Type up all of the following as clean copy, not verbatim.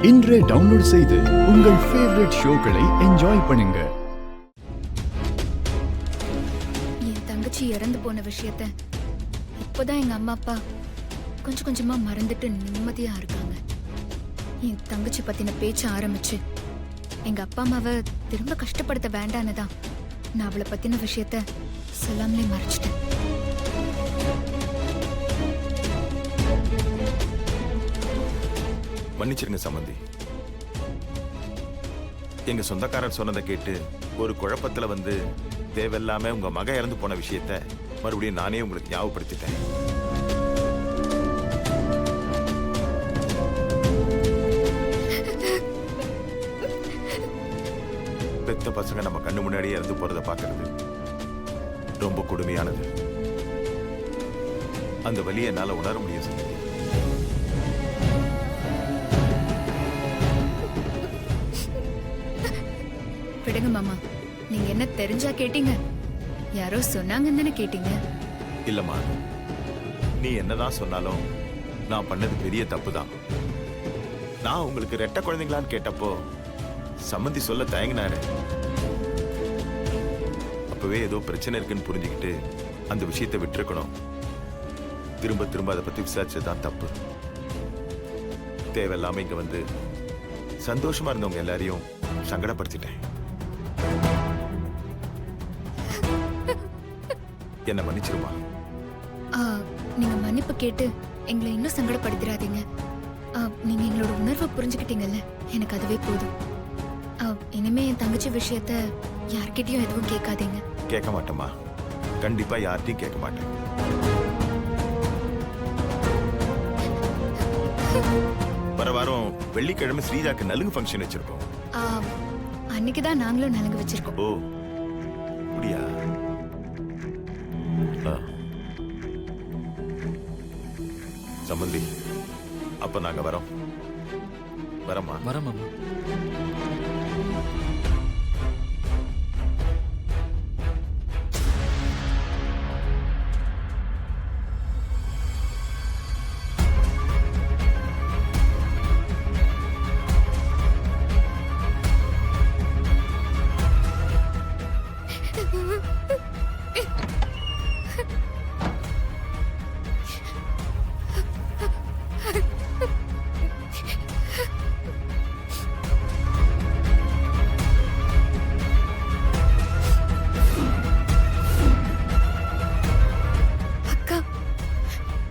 இன்றே டவுன்லோட் செய்து உங்கள் ஃபேவரட் ஷோக்களை என்ஜாய் பண்ணுங்க. என் தங்கச்சி இறந்து போன விஷயத்த இப்போதான் எங்க அம்மா அப்பா கொஞ்சம் கொஞ்சமா மறந்துட்டு நிம்மதியா இருக்காங்க. என் தங்கச்சி பத்தின பேச்ச ஆரம்பிச்சு எங்க அப்பா அம்மாவை திரும்ப கஷ்டப்படுத்த வேண்டான்னுதான் நான் அவளை பத்தின விஷயத்த சொல்லாமலே மறைச்சிட்டேன். மன்னிச்சிருங்க சம்பந்தி. எங்க சொந்தக்காரர் சொன்னதை கேட்டு ஒரு குழப்பத்துல வந்து தேவையில்லாம உங்க மக இறந்து போன விஷயத்த மறுபடியும் நானே உங்களுக்கு ஞாபகப்படுத்திட்டேன். பெத்த பசங்க நம்ம கண்ணு முன்னாடியே இறந்து போறதை பார்க்கறது ரொம்ப கொடுமையானது. அந்த வலியை என்னால உணர முடியும் சம்பந்தி. விடுங்க மாமா, நீங்க என்ன தெரிஞ்சா கேட்டீங்க? யாரோ சொன்னாங்கன்னு தானே கேட்டீங்க? இல்லம்மா, நீ என்னதான் சொன்னாலும் நான் பண்ணது பெரிய தப்பு தான். நான் உங்களுக்கு ரெட்ட குழந்தைங்களான்னு கேட்டப்போ சம்மந்தி சொல்ல தயங்கினாரு. அப்பவே ஏதோ பிரச்சனை இருக்குன்னு புரிஞ்சுக்கிட்டு அந்த விஷயத்தை விட்டுருக்கணும். திரும்ப திரும்ப அதை பத்தி விசாரிச்சதுதான் தப்பு. தேவையில்லாம இங்க வந்து சந்தோஷமா இருந்தவங்க எல்லாரையும் சங்கடப்படுத்திட்டேன். என்ன மன்னிச்சிருமா? நீங்க மன்னிப்பு கேட்டு எங்களை இன்னும் சங்கடப்படுத்திடாதீங்க. நீங்க எங்களோட உணர்வை புரிஞ்சுக்கிட்டீங்கல்ல, எனக்கு அதுவே போதும். இனிமே என் தங்கச்சி விஷயத்த யார்கிட்டயும் எதுவும் கேட்காதீங்க. கேட்க மாட்டேமா, கண்டிப்பா யார்கிட்டையும் கேட்க மாட்டேன். வர வாரம் வெள்ளிக்கிழமை ஸ்ரீஜாக்கு நலுங்கு ஃபங்க்ஷன் வச்சிருக்கோம். அன்னைக்குதான் நாங்களும் நலுங்கு வச்சிருக்கோம். ஓ அப்படியா? சம்பந்தி, அப்ப நாங்க வரோம். வரமா? வரமாமா.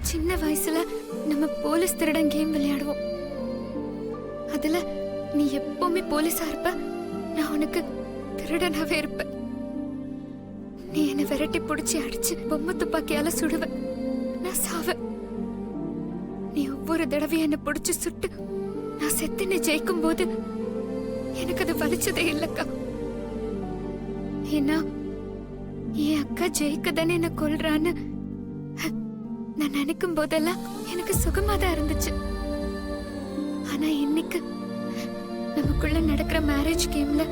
சின்ன வயசுல நம்ம போலீஸ் திருடன் கேம் விளையாடுவோம். அதுல நீ எப்பவுமே போலீஸா இருப்ப, நான் உனக்கு திருடனாவே இருப்ப. நீ என்ன விரட்டி புடிச்சு அடிச்சு பொம்மை துப்பாக்கியால சுடுவ, நான் சாவ. நீ ஒவ்வொரு தடவையும் என்ன புடிச்சு சுட்டு நான் செத்து நீ ஜெயிக்கும் போது எனக்கு அது வலிச்சதே இல்லக்கா. ஏன்னா என் அக்கா ஜெயிக்க தானே என்ன கொல்றான்னு நான் நினைக்கும் போதெல்லாம் எனக்கு சுகமா தான் இருந்துச்சு. ஆனா இன்னைக்கு நமக்குள்ள நடக்கிற மேரேஜ் கேம்ல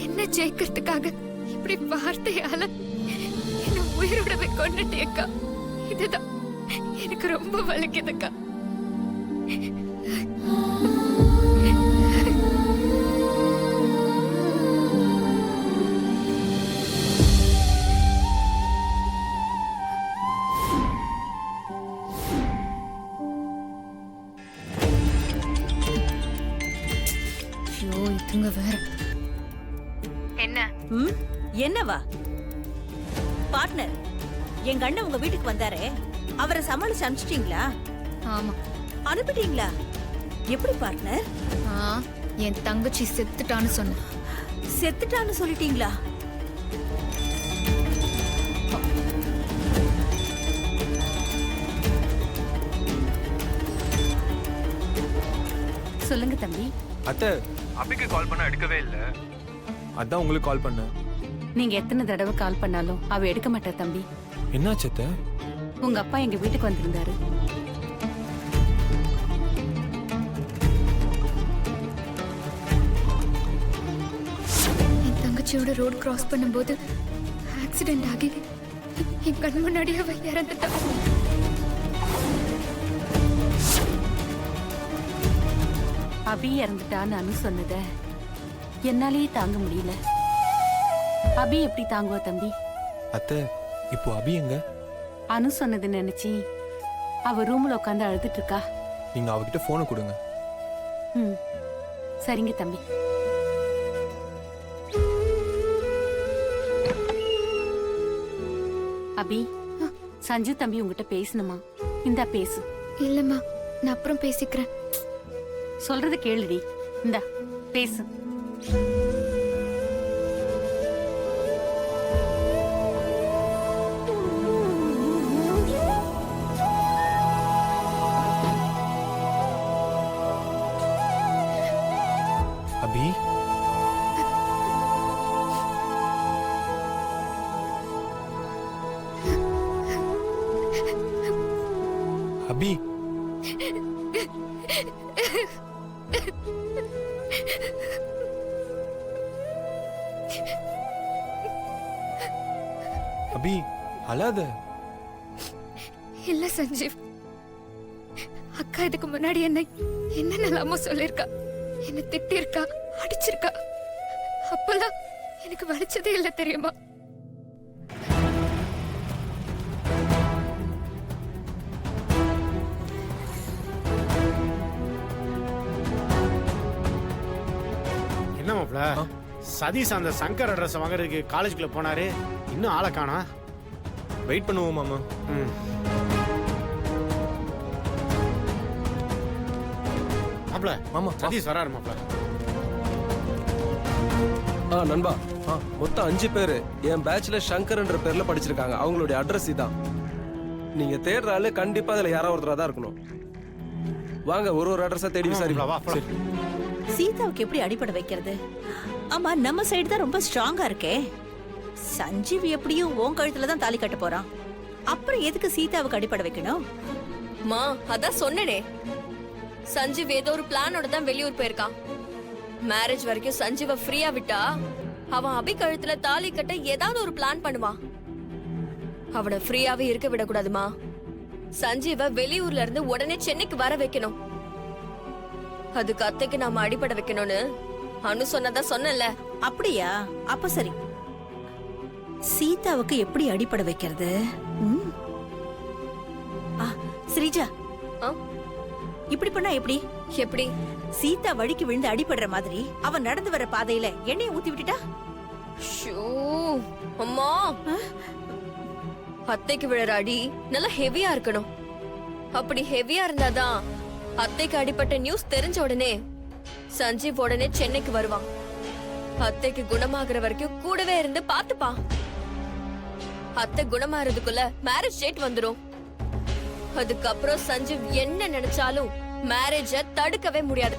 என்ன ஜெயிக்கிறதுக்காக இப்படி வார்த்தையால என்ன உயிரோடவே கொண்டுட்டேக்கா. இதுதான் எனக்கு ரொம்ப வலிக்குதுக்கா. என்ன என்னவா பார்ட்னர்? எங்க அண்ணன் உங்க வீட்டுக்கு வந்தாரே, அவரை சமாளிச்சு அனுப்பிச்சிட்டீங்களா? ஆமா. அனுப்பிட்டீங்களா? எப்படி பார்ட்னர்? என் தங்கச்சி செத்துட்டான்னு சொன்ன. செத்துட்டான்னு சொல்லிட்டீங்களா? சொல்லுங்க தம்பி. அத்தை, அபிக்கு கால் பண்ண எடுக்கவே இல்ல. அதான் உங்களுக்கு கால் பண்ணேன். நீங்க எத்தனை தடவை கால் பண்ணாலும் அவ எடுக்க மாட்டா தம்பி. என்னாச்சு அத்தை? உங்க அப்பா எங்க வீட்டுக்கு வந்திருந்தாரு. என் தங்கச்சியோட ரோட் கிராஸ் பண்ணும்போது ஆக்சிடென்ட் ஆகி என் கண் முன்னாடியே அவ இறந்துட்டா. அபி இறந்துட்டான்னு அனு சொன்னத என்னாலேயே தாங்க முடியல. அபி எப்படி தாங்குவா தம்பி? அத்தை, இப்போ அபி எங்க? அனு சொன்னது நினைச்சி அவ ரூம்ல உட்காந்து அழுதுட்டு இருக்கா. நீங்க அவகிட்ட போனை கொடுங்க. ம், சரிங்க தம்பி. அபி, சஞ்சு தம்பி உங்ககிட்ட பேசணுமா? இந்தா பேசு. இல்லம்மா, நான் அப்புறம் பேசிக்கிறேன். சொல்றது கேளுடி. இந்தா பேசு. அபி, அபி, அபி அழாத. இல்ல சஞ்சீவ், அக்கா இதுக்கு முன்னாடி என்னென்னலாமோ சொல்லிருக்கா. என்ன திட்டிருக்கா, அடிச்சிருக்கா. அப்பெல்லாம் எனக்கு வலிச்சதே இல்ல தெரியுமா? என்ன மாப்ள, சதீஷ் அந்த சங்கர் அட்ரஸ் வாங்குறதுக்கு காலேஜுக்குள்ள போனாரு, இன்னும் ஆளை காணா. வெயிட் பண்ணுவோம் மாமா. மாப்ள, மாமா, சதீஷ் வராரு மாப்ள. நண்பா, மொத்தம் 5 பேரு என் பேட்ச்ல சங்கர்ன்ற பேர்ல படிச்சிருக்காங்க. அவங்களுடைய அட்ரஸ் இதான். நீங்க தேடுற ஆளு கண்டிப்பா அதுல யாரோ ஒருத்தரா தான் இருக்கணும். வாங்க, ஒரு அட்ரஸா தேடி விசாரிக்கலாம். வா, போலாம். சீதாவுக்கு எப்படி அடிப்படை வைக்கிறது? ஆமா, நம்ம சைடு தான் ரொம்ப ஸ்ட்ராங்கா இருக்கே. சஞ்சீவ் எப்படியும் உன் கழுத்துல தான் தாலி கட்ட போறான். அப்புறம் எதுக்கு சீதாவுக்கு அடிப்படை வைக்கணும்? மா, அதான் சொன்னனே, சஞ்சீவ் ஏதோ ஒரு பிளானோட தான் வெளியூர் போயிருக்கான். மேரேஜ் வரைக்கும் சஞ்சீவ ஃப்ரீயா விட்டா அவன் அபி கழுத்துல தாலி கட்ட ஏதாவது ஒரு பிளான் பண்ணுவான். அவனை ஃப்ரீயாவே இருக்க விடக்கூடாதுமா. சஞ்சீவ வெளியூர்ல இருந்து உடனே சென்னைக்கு வர வைக்கணும். அதுக்கு அத்தைக்கு நாம அடிப்படை வைக்கணும்னு அனு சொன்னதா சொன்னல. அப்படியா? அப்ப சரி. சீதாவுக்கு எப்படி அடிப்படை வைக்கிறது? ம். ஸ்ரீஜா, ஆ? இப்படி பண்ணா எப்படி? எப்படி? சீதா வழிக்கு விழுந்து அடிபடுற மாதிரி அவன் நடந்து வர பாதையில எண்ணெயை ஊத்தி விட்டுட்டா? ஷோ, அம்மா, அத்தைக்கு விழற அடி நல்லா ஹெவியா இருக்கணும். அப்படி ஹெவியா இருந்தாதான் அத்தைக்கு அடிப்பட்ட நியூஸ் தெரிஞ்ச உடனே சஞ்சீவ் உடனே சென்னைக்கு வருவான். அத்தைக்கு குணமாகற வரைக்கும் கூடவே இருந்து பாத்துப்பா. அத்தை குணமாறதுக்குள்ள மேரேஜ் டேட் வந்துரும். அதுக்கப்புறம் சஞ்சீவ் என்ன நினைச்சாலும் மேரேஜ தடுக்கவே முடியாது.